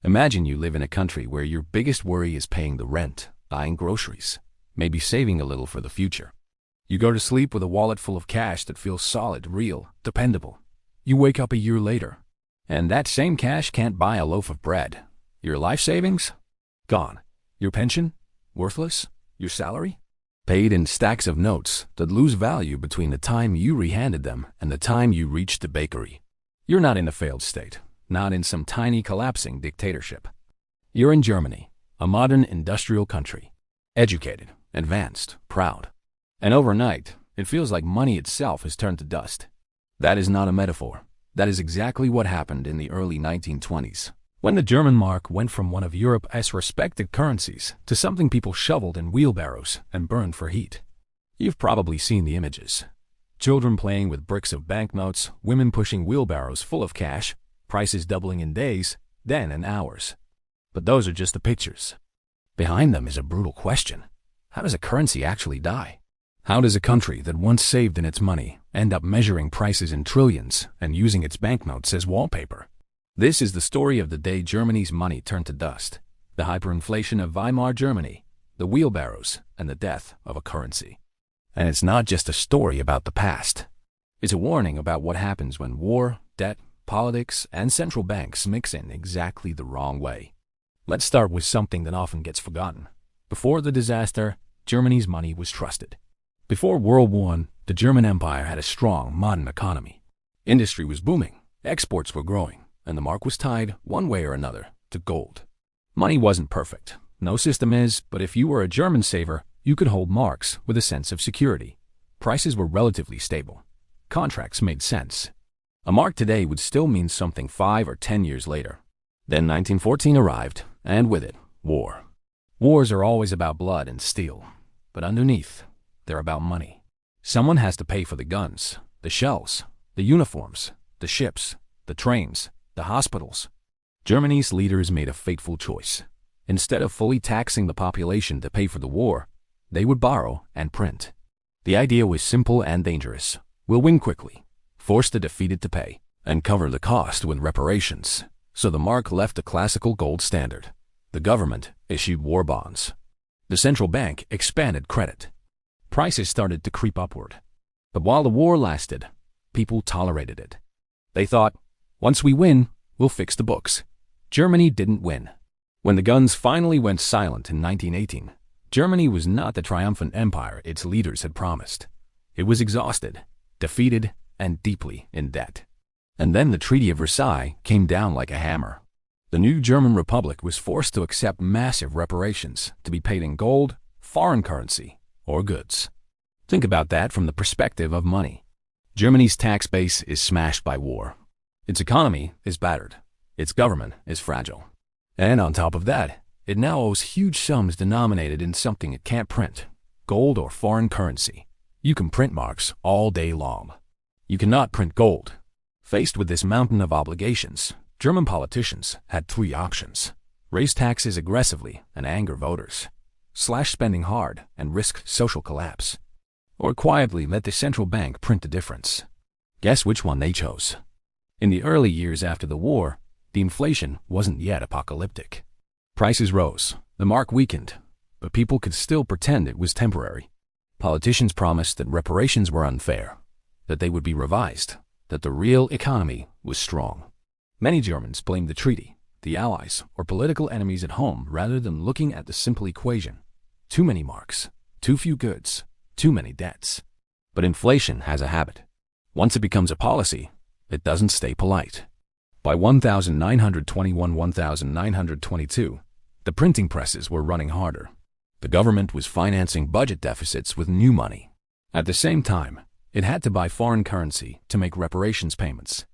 Imagine you live in a country where your biggest worry is paying the rent, buying groceries, maybe saving a little for the future. You go to sleep with a wallet full of cash that feels solid, real, dependable. You wake up a year later, and that same cash can't buy a loaf of bread. Your life savings? Gone. Your pension? Worthless. Your salary? Paid in stacks of notes that lose value between the time you rehanded them and the time you reached the bakery. You're not in a failed state, not in some tiny collapsing dictatorship. You're in Germany, a modern industrial country, educated, advanced, proud. And overnight, it feels like money itself has turned to dust. That is not a metaphor. That is exactly what happened in the early 1920s, when the German mark went from one of Europe's respected currencies to something people shoveled in wheelbarrows and burned for heat. You've probably seen the images. Children playing with bricks of banknotes, women pushing wheelbarrows full of cash, prices doubling in days, then in hours. But those are just the pictures. Behind them is a brutal question. How does a currency actually die? How does a country that once saved in its money end up measuring prices in trillions and using its banknotes as wallpaper? This is the story of the day Germany's money turned to dust, the hyperinflation of Weimar Germany, the wheelbarrows, and the death of a currency. And it's not just a story about the past. It's a warning about what happens when war, debt, politics, and central banks mix in exactly the wrong way. Let's start with something that often gets forgotten. Before the disaster, Germany's money was trusted. Before World War I, the German Empire had a strong, modern economy. Industry was booming, exports were growing, and the mark was tied, one way or another, to gold. Money wasn't perfect. No system is, but if you were a German saver, you could hold marks with a sense of security. Prices were relatively stable. Contracts made sense. A mark today would still mean something 5 or 10 years later. Then 1914 arrived, and with it, war. Wars are always about blood and steel, but underneath, they're about money. Someone has to pay for the guns, the shells, the uniforms, the ships, the trains, the hospitals. Germany's leaders made a fateful choice. Instead of fully taxing the population to pay for the war, they would borrow and print. The idea was simple and dangerous. We'll win quickly, force the defeated to pay, and cover the cost with reparations. So the mark left the classical gold standard. The government issued war bonds. The central bank expanded credit. Prices started to creep upward. But while the war lasted, people tolerated it. They thought, once we win, we'll fix the books. Germany didn't win. When the guns finally went silent in 1918, Germany was not the triumphant empire its leaders had promised. It was exhausted, defeated, and deeply in debt. And then the Treaty of Versailles came down like a hammer. The new German Republic was forced to accept massive reparations to be paid in gold, foreign currency, or goods. Think about that from the perspective of money. Germany's tax base is smashed by war. Its economy is battered. Its government is fragile. And on top of that, it now owes huge sums denominated in something it can't print, gold or foreign currency. You can print marks all day long. You cannot print gold. Faced with this mountain of obligations, German politicians had 3 options: raise taxes aggressively and anger voters, slash spending hard and risk social collapse, or quietly let the central bank print the difference. Guess which one they chose? In the early years after the war, the inflation wasn't yet apocalyptic. Prices rose, the mark weakened, but people could still pretend it was temporary. Politicians promised that reparations were unfair, that they would be revised, that the real economy was strong. Many Germans blamed the treaty, the Allies, or political enemies at home rather than looking at the simple equation: too many marks, too few goods, too many debts. But inflation has a habit. Once it becomes a policy, it doesn't stay polite. By 1921-1922, the printing presses were running harder. The government was financing budget deficits with new money. At the same time, it had to buy foreign currency to make reparations payments.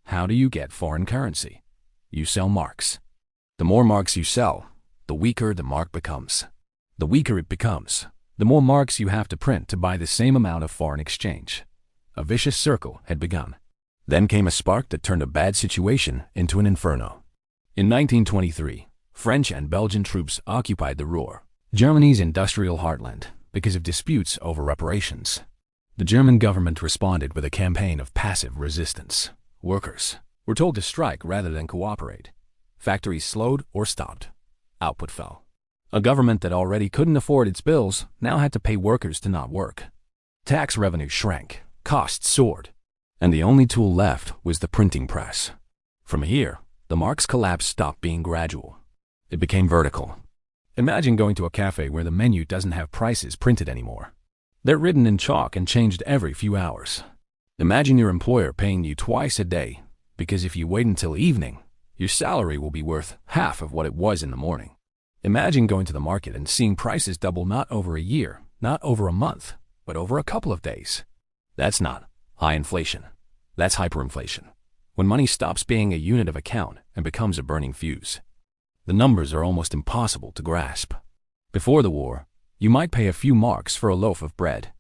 How do you get foreign currency? You sell marks. The more marks you sell, the weaker the mark becomes. The weaker it becomes, the more marks you have to print to buy the same amount of foreign exchange. A vicious circle had begun. Then came a spark that turned a bad situation into an inferno. In 1923, French and Belgian troops occupied the Ruhr, Germany's industrial heartland, because of disputes over reparations. The German government responded with a campaign of passive resistance. Workers were told to strike rather than cooperate. Factories slowed or stopped. Output fell. A government that already couldn't afford its bills now had to pay workers to not work. Tax revenue shrank, costs soared, and the only tool left was the printing press. From here, the mark's collapse stopped being gradual. It became vertical. Imagine going to a cafe where the menu doesn't have prices printed anymore. They're written in chalk and changed every few hours. Imagine your employer paying you twice a day, because if you wait until evening, your salary will be worth half of what it was in the morning. Imagine going to the market and seeing prices double not over a year, not over a month, but over a couple of days. That's not high inflation. That's hyperinflation. When money stops being a unit of account and becomes a burning fuse. The numbers are almost impossible to grasp. Before the war, you might pay a few marks for a loaf of bread.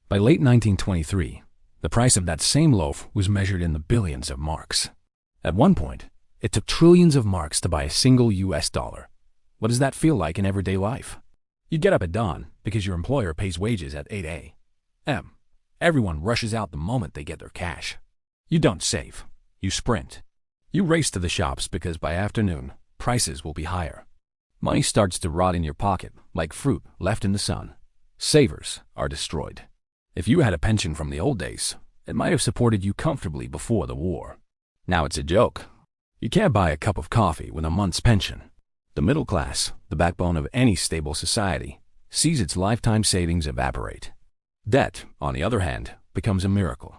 By late 1923, the price of that same loaf was measured in the billions of marks. At one point, it took trillions of marks to buy a single US dollar. What does that feel like in everyday life? You get up at dawn because your employer pays wages at 8 a.m. Everyone rushes out the moment they get their cash. You don't save. You sprint. You race to the shops because by afternoon, prices will be higher. Money starts to rot in your pocket like fruit left in the sun. Savers are destroyed. If you had a pension from the old days, it might have supported you comfortably before the war. Now it's a joke. You can't buy a cup of coffee with a month's pension. The middle class, the backbone of any stable society, sees its lifetime savings evaporate. Debt, on the other hand, becomes a miracle.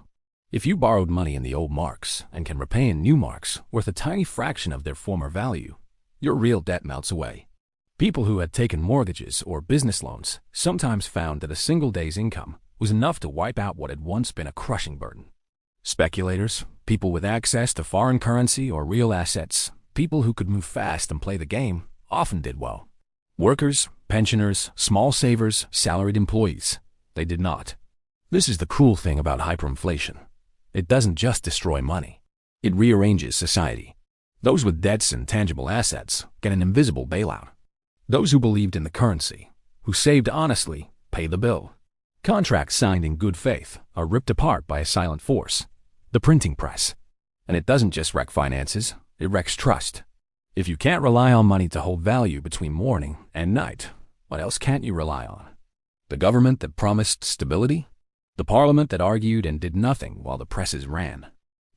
If you borrowed money in the old marks and can repay in new marks worth a tiny fraction of their former value, your real debt melts away. People who had taken mortgages or business loans sometimes found that a single day's income was enough to wipe out what had once been a crushing burden. Speculators, people with access to foreign currency or real assets, people who could move fast and play the game, often did well. Workers, pensioners, small savers, salaried employees, they did not. This is the cruel thing about hyperinflation. It doesn't just destroy money. It rearranges society. Those with debts and tangible assets get an invisible bailout. Those who believed in the currency, who saved honestly, pay the bill. Contracts signed in good faith are ripped apart by a silent force, the printing press. And it doesn't just wreck finances, it wrecks trust. If you can't rely on money to hold value between morning and night, what else can't you rely on? The government that promised stability? The parliament that argued and did nothing while the presses ran?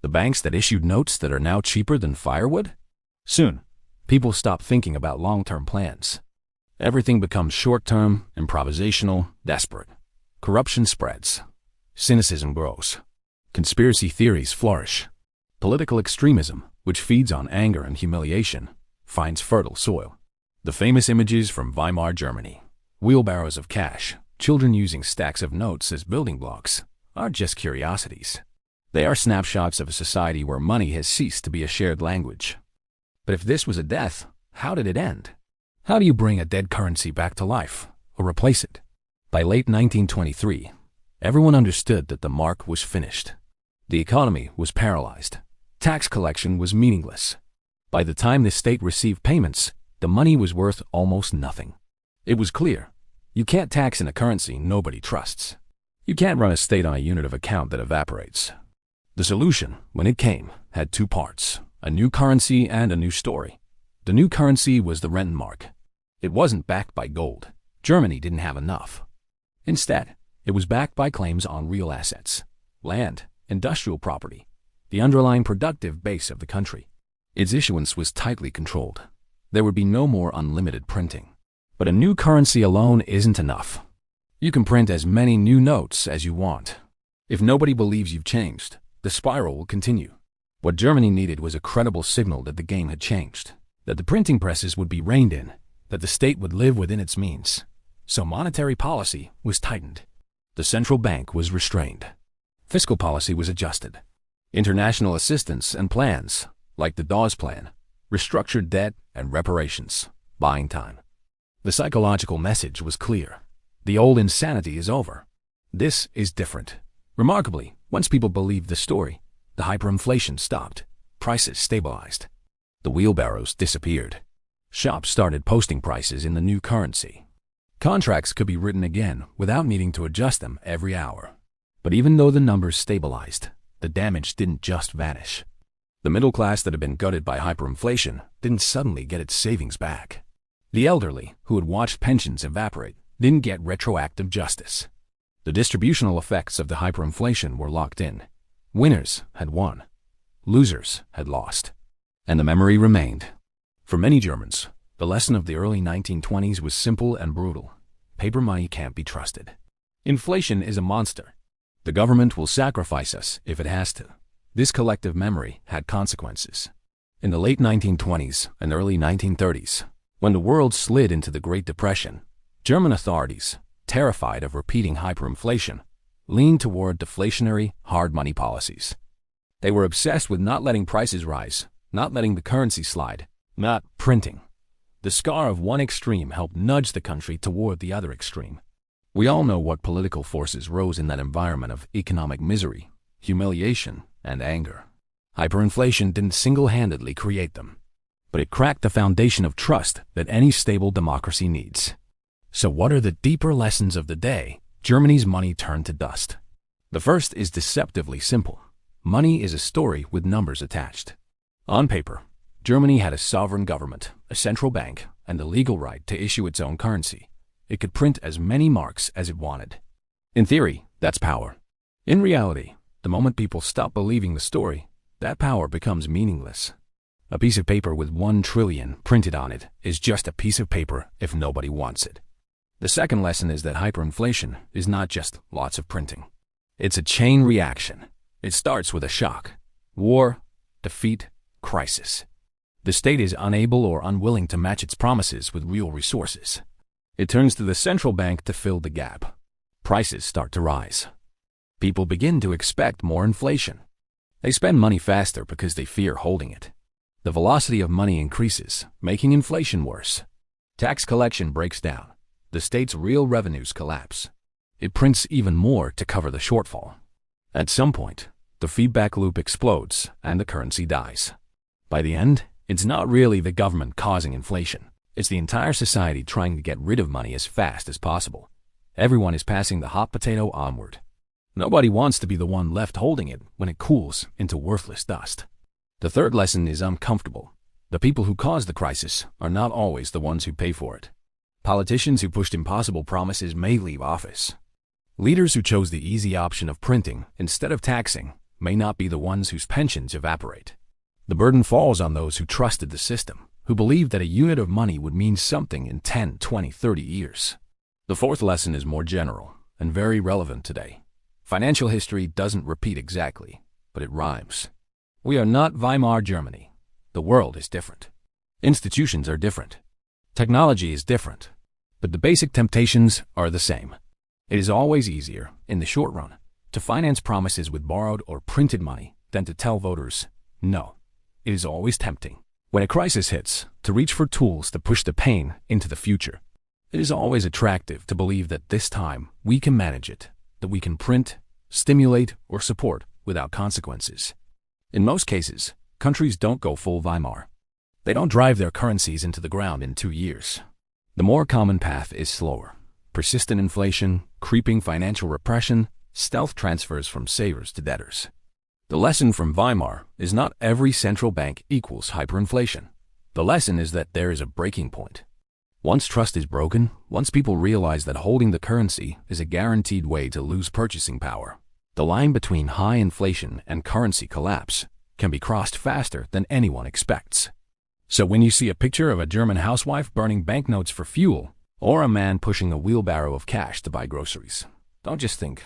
The banks that issued notes that are now cheaper than firewood? Soon, people stop thinking about long-term plans. Everything becomes short-term, improvisational, desperate. Corruption spreads. Cynicism grows. Conspiracy theories flourish. Political extremism, which feeds on anger and humiliation, finds fertile soil. The famous images from Weimar Germany, wheelbarrows of cash, children using stacks of notes as building blocks, aren't just curiosities. They are snapshots of a society where money has ceased to be a shared language. But if this was a death, how did it end? How do you bring a dead currency back to life, or replace it? By late 1923, everyone understood that the mark was finished. The economy was paralyzed. Tax collection was meaningless. By the time the state received payments, the money was worth almost nothing. It was clear. You can't tax in a currency nobody trusts. You can't run a state on a unit of account that evaporates. The solution, when it came, had two parts, a new currency and a new story. The new currency was the Rentenmark. It wasn't backed by gold. Germany didn't have enough. Instead, it was backed by claims on real assets, land, industrial property, the underlying productive base of the country. Its issuance was tightly controlled. There would be no more unlimited printing. But a new currency alone isn't enough. You can print as many new notes as you want. If nobody believes you've changed, the spiral will continue. What Germany needed was a credible signal that the game had changed, that the printing presses would be reined in, that the state would live within its means. So monetary policy was tightened. The central bank was restrained. Fiscal policy was adjusted. International assistance and plans, like the Dawes Plan, restructured debt and reparations, buying time. The psychological message was clear. The old insanity is over. This is different. Remarkably, once people believed the story, the hyperinflation stopped. Prices stabilized. The wheelbarrows disappeared. Shops started posting prices in the new currency. Contracts could be written again without needing to adjust them every hour. But even though the numbers stabilized, the damage didn't just vanish. The middle class that had been gutted by hyperinflation didn't suddenly get its savings back. The elderly, who had watched pensions evaporate, didn't get retroactive justice. The distributional effects of the hyperinflation were locked in. Winners had won. Losers had lost. And the memory remained. For many Germans, the lesson of the early 1920s was simple and brutal. Paper money can't be trusted. Inflation is a monster. The government will sacrifice us if it has to. This collective memory had consequences. In the late 1920s and early 1930s, when the world slid into the Great Depression, German authorities, terrified of repeating hyperinflation, leaned toward deflationary, hard money policies. They were obsessed with not letting prices rise, not letting the currency slide, not printing. The scar of one extreme helped nudge the country toward the other extreme. We all know what political forces rose in that environment of economic misery, humiliation, and anger. Hyperinflation didn't single-handedly create them, but it cracked the foundation of trust that any stable democracy needs. So what are the deeper lessons of the day Germany's money turned to dust? The first is deceptively simple. Money is a story with numbers attached. On paper, Germany had a sovereign government, a central bank, and the legal right to issue its own currency. It could print as many marks as it wanted. In theory, that's power. In reality, the moment people stop believing the story, that power becomes meaningless. A piece of paper with 1 trillion printed on it is just a piece of paper if nobody wants it. The second lesson is that hyperinflation is not just lots of printing. It's a chain reaction. It starts with a shock. War, defeat, crisis. The state is unable or unwilling to match its promises with real resources. It turns to the central bank to fill the gap. Prices start to rise. People begin to expect more inflation. They spend money faster because they fear holding it. The velocity of money increases, making inflation worse. Tax collection breaks down. The state's real revenues collapse. It prints even more to cover the shortfall. At some point, the feedback loop explodes and the currency dies. By the end, it's not really the government causing inflation. It's the entire society trying to get rid of money as fast as possible. Everyone is passing the hot potato onward. Nobody wants to be the one left holding it when it cools into worthless dust. The third lesson is uncomfortable. The people who caused the crisis are not always the ones who pay for it. Politicians who pushed impossible promises may leave office. Leaders who chose the easy option of printing instead of taxing may not be the ones whose pensions evaporate. The burden falls on those who trusted the system, who believed that a unit of money would mean something in 10, 20, 30 years. The fourth lesson is more general and very relevant today. Financial history doesn't repeat exactly, but it rhymes. We are not Weimar Germany. The world is different. Institutions are different. Technology is different. But the basic temptations are the same. It is always easier, in the short run, to finance promises with borrowed or printed money than to tell voters, no. It is always tempting, when a crisis hits, to reach for tools to push the pain into the future. It is always attractive to believe that this time we can manage it, that we can print, stimulate, or support without consequences. In most cases, countries don't go full Weimar. They don't drive their currencies into the ground in 2 years. The more common path is slower. Persistent inflation, creeping financial repression, stealth transfers from savers to debtors. The lesson from Weimar is not every central bank equals hyperinflation. The lesson is that there is a breaking point. Once trust is broken, once people realize that holding the currency is a guaranteed way to lose purchasing power, the line between high inflation and currency collapse can be crossed faster than anyone expects. So when you see a picture of a German housewife burning banknotes for fuel, or a man pushing a wheelbarrow of cash to buy groceries, don't just think,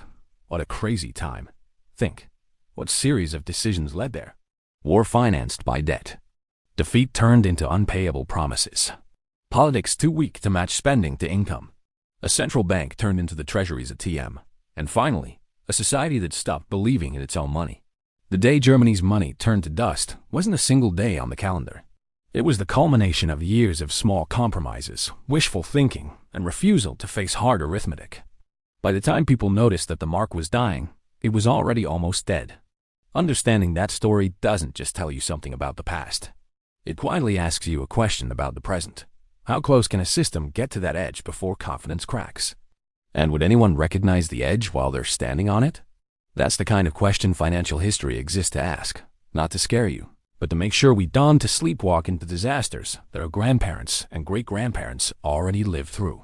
what a crazy time. Think, what series of decisions led there? War financed by debt. Defeat turned into unpayable promises. Politics too weak to match spending to income. A central bank turned into the treasury's ATM. And finally, a society that stopped believing in its own money. The day Germany's money turned to dust wasn't a single day on the calendar. It was the culmination of years of small compromises, wishful thinking, and refusal to face hard arithmetic. By the time people noticed that the mark was dying, it was already almost dead. Understanding that story doesn't just tell you something about the past. It quietly asks you a question about the present. How close can a system get to that edge before confidence cracks? And would anyone recognize the edge while they're standing on it? That's the kind of question financial history exists to ask, not to scare you, but to make sure we don't to sleepwalk into disasters that our grandparents and great-grandparents already lived through.